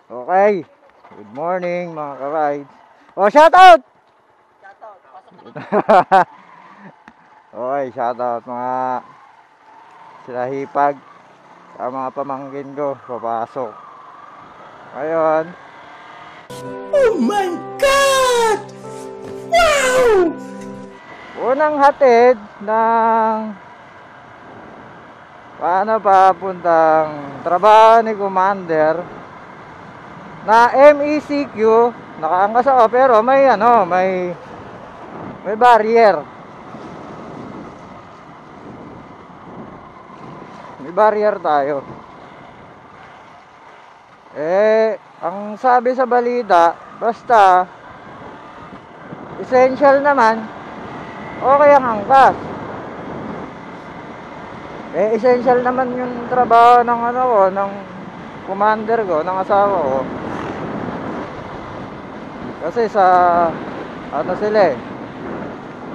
Okay. Good morning mga ka-rides. Oh, shoutout! Okay, shoutout mga sila Hipag sa mga pamangkin ko. Papasok. Ngayon. Oh my God! Wow! Unang hatid ng paano papuntang trabaho ni Commander na MECQ, nakaangkas ako pero may may barrier. May barrier tayo. Ang sabi sa balita, basta essential naman, okay ang angkas. Essential naman yung trabaho ng ng commander ko, ng asawa ko. Kasi sa sila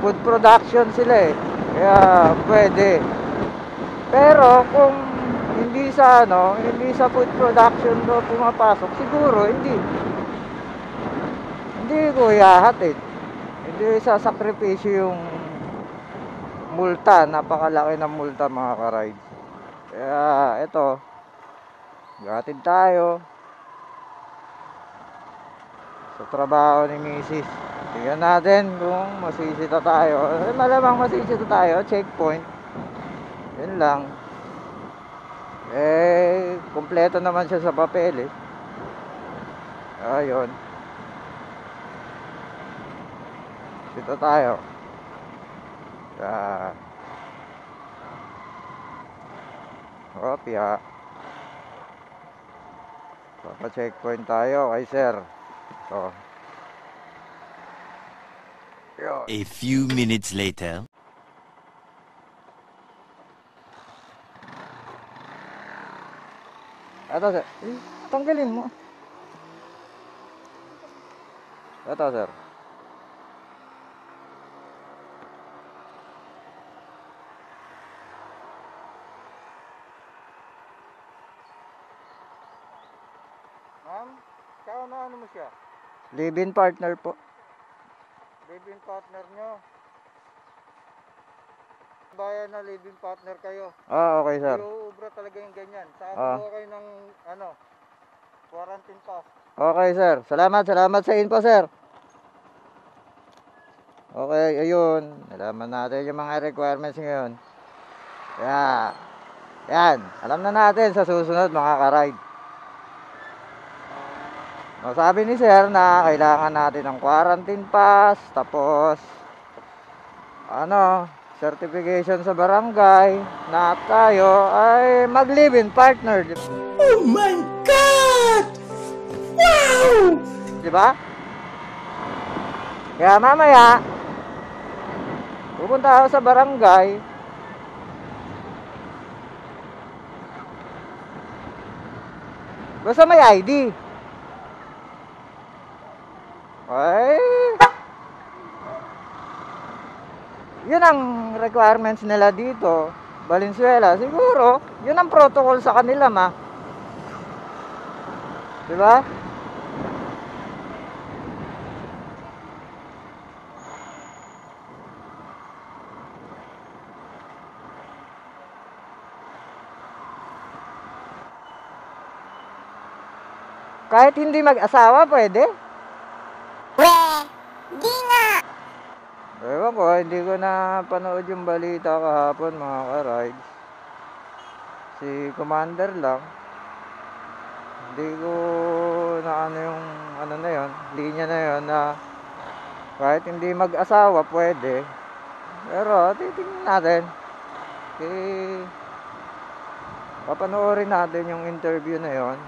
food production sila kaya pwede. Pero kung hindi sa food production do pumapasok, siguro hindi ko ihahatid. Hindi sasakripisyo yung multa, napakalaki ng multa mga ka-rides. Kaya ito, gatid tayo sa trabaho ni Mrs. Tingnan natin kung masisita tayo. Malamang masisita tayo, checkpoint. Yun lang. Kompleto naman siya sa papel Ayun. Dito tayo. Kopya. Papa-checkpoint tayo kay sir. A few minutes later. Ito sir. Tanggalin mo. Ito sir. Ma'am, kaya ano mo siya? Live-in partner po. Live-in partner nyo. Bayan na live-in partner kayo. Okay sir. Iuubra talaga yung ganyan. Saka kayo ng quarantine pass. Okay sir. Salamat sa info sir. Okay, ayun. Alaman natin yung mga requirements ngayon. Kaya, yan. Alam na natin sa susunod mga ka-ride. Sabi ni sir na kailangan natin ng quarantine pass, tapos certification sa barangay na tayo ay mag-live-in partner. Oh my God! Wow! Diba? Kaya mamaya pupunta ako sa barangay. Basta may ID. Yun ang requirements nila dito, Valenzuela. Siguro, yun ang protocol sa kanila, diba? Kahit hindi mag-asawa, pwede? Di nga! Ewan ko, hindi ko na panood yung balita kahapon mga ka-rides. Si Commander lang. Hindi ko na yung na yun, linya na yun na kahit hindi mag-asawa, pwede. Pero titingnan natin. Papanoorin natin yung interview na yon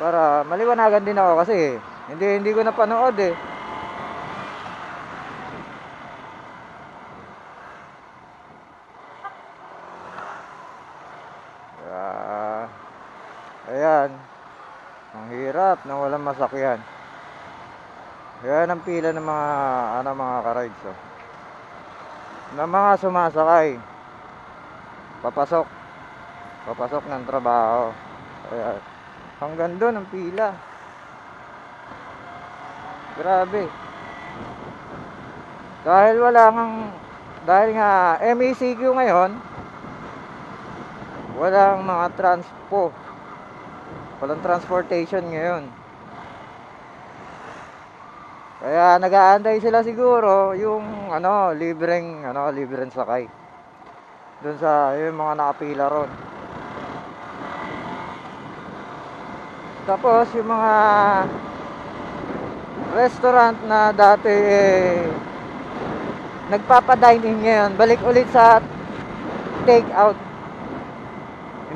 para maliwanagan din ako kasi hindi ko napanood Ayan. Ang hirap na walang masakyan. Ayan ang pila ng mga ka-rides na mga sumasakay. Papasok ng trabaho. Ayan. Hanggang doon ang pila. Grabe. Dahil nga MECQ ngayon, walang mga walang transportation ngayon. Kaya nag-aantay sila siguro yung libreng sakay. Doon sa yung mga nakapila ron. Tapos yung mga restaurant na dati nagpapa-dine-in ngayon, balik ulit sa take out.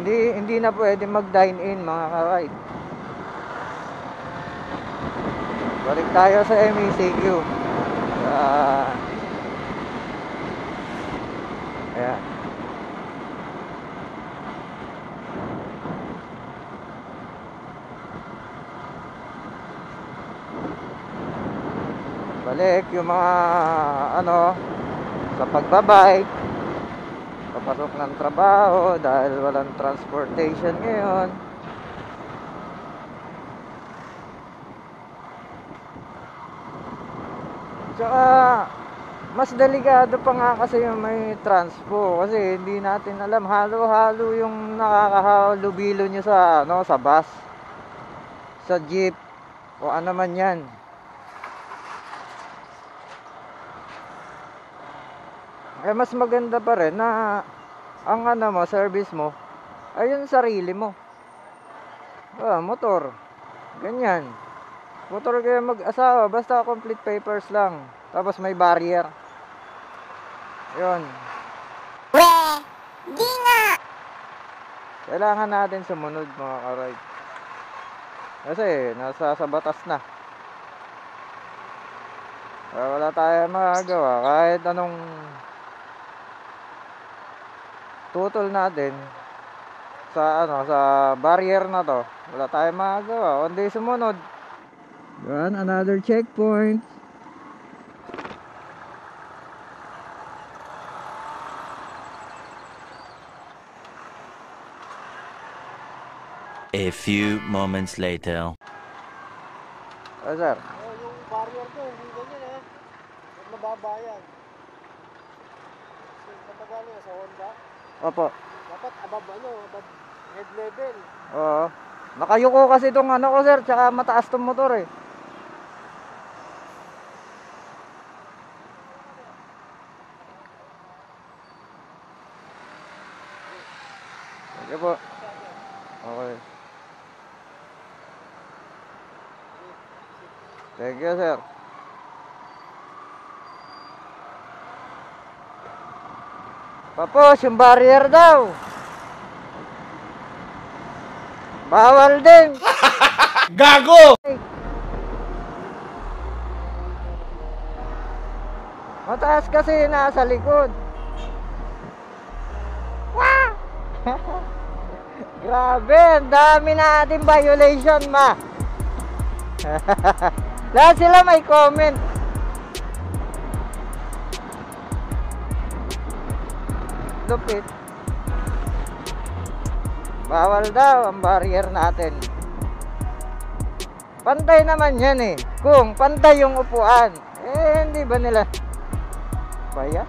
Hindi na pwede mag-dine-in, mga ka-ride. Balik tayo sa MECQ. Ayan. Balik yung mga sa pagbabike, papasok ng trabaho dahil walang transportation ngayon. Tsaka mas delikado pa nga kasi yung may transpo, kasi hindi natin alam, halo-halo yung nakakahalubilo nyo sa bus, sa jeep, o ano man yan. Mas maganda pa rin na ang service mo ay yung sarili mo. Motor. Ganyan. Motor kayo mag-asawa, basta complete papers lang. Tapos may barrier. Yun. Di nga! Kailangan natin sumunod, mga ka-ride. Kasi nasa sa batas na. Wala tayong magagawa kahit anong tutol natin sa barrier na to. Wala tayong magagawa kundi sumunod. Yan, another checkpoint. A few moments later. Sir. Yung barrier ko, hindi ganyan Huwag nababayan. So, kapag sa Honda, Opo. dapat above head level. Oo. Nakayuko kasi itong ko, sir, tsaka mataas tong motor eh. Sige po. Okay. Thank you, sir. Tapos, yung barrier daw. Bawal din. Gago! Mataas kasi nasa likod. Wow! Grabe, ang dami natin violation, ma. Lahat sila may comment. Lupit. Bawal daw ang barrier natin. Pantay naman yan eh. Kung pantay yung upuan, hindi ba nila baya?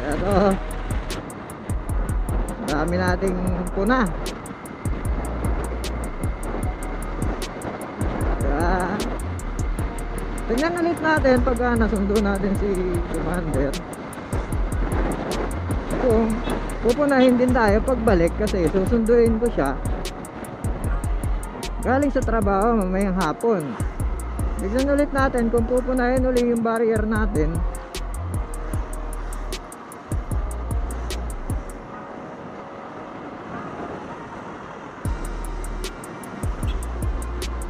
Ito, dami nating puna. Kaya tingnan ulit natin pag nasundo natin si Commander, kung pupunahin din tayo pagbalik, kasi susunduin ko siya galing sa trabaho mamayang hapon. Tignan ulit natin kung pupunahin ulit yung barrier natin.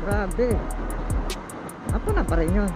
Grabe. Ako na pa rin yun.